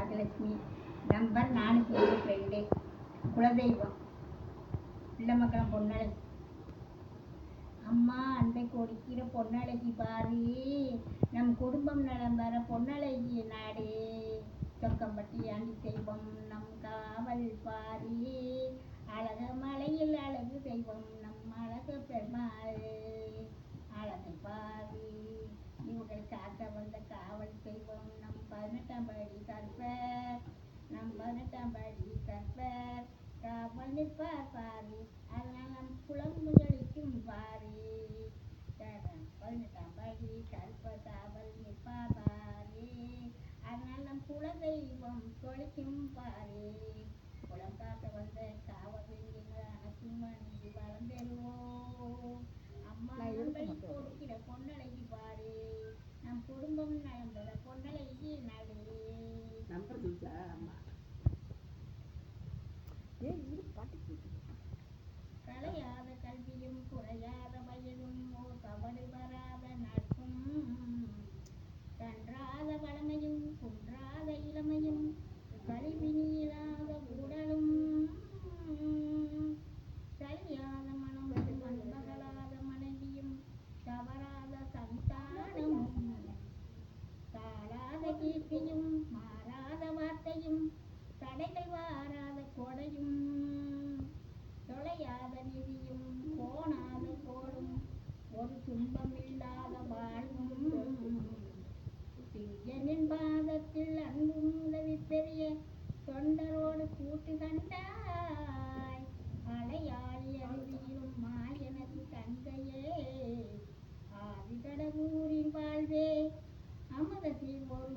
Rajalakshmi. Number 422. குலதெய்வம் பிள்ளைமக்களம் பொன்னழகி. அம்மா அன்பை கொடுக்கிற பொன்னழகி பாரு, நம் குடும்பம் நலம் வர பொன்னழகி நாடு. சொக்கம்பட்டி ஆண்டி தெய்வம் நம் காவல் பாரு, அழக மலையில் அழகு தெய்வம் நம் அழக பெருமாள். அழகை பாரு இவர்கள் காக்க வந்த காவல் தெய்வம் நம் 18ஆம் படி கற்பர். நம் 18ஆம் படி கற்பர் காவல் நிற்பார் பாரு, அதனால் நம் குழந்தைகளுக்கும் பாரு. 18ஆம் படி கற்பர் காவல் நிற்பார் பாரு, அதனால் நம் குலதெய்வம் கொளிக்கும் பாரு. குலம் காக்க வந்த காவல் அனைத்தும் அணிந்து வளர்ந்தெருவோம். அம்மா அன்பை கொடுக்கிற பொன்னழகி பாரு, நம் குடும்பம் நலம் பெற பொன்னழகி நாடு. நம்பர் சொல்லிச்சா அம்மா? கலையாத கல்வியும் குறையாத வயதும் ஓர் கவலை வராத நட்பும், கன்றாத வளமையும் குன்றாத இளமையும் கழிவினியில்லாத உடலும், சலியாத மனமும் அன்பகலாத மனைவியும் தவறாத சந்தானமும், தாழாத கீர்த்தியும் மாறாத வார்த்தையும் தடைகள் வாராத கொடையும், தொலையாத நிதியும் கோணாத கோடும் ஒரு துன்பம் இல்லாத வாழ்வும், திரியனின் பாதத்தில் அன்பும் உதவி பெரிய தொண்டரோடு கூட்டு கண்டாய். அலையாளி அருவியிலும் மாயனது தங்கையே, ஆதிகடவூரின் வாழ்வே அமுதத்தில் ஒரு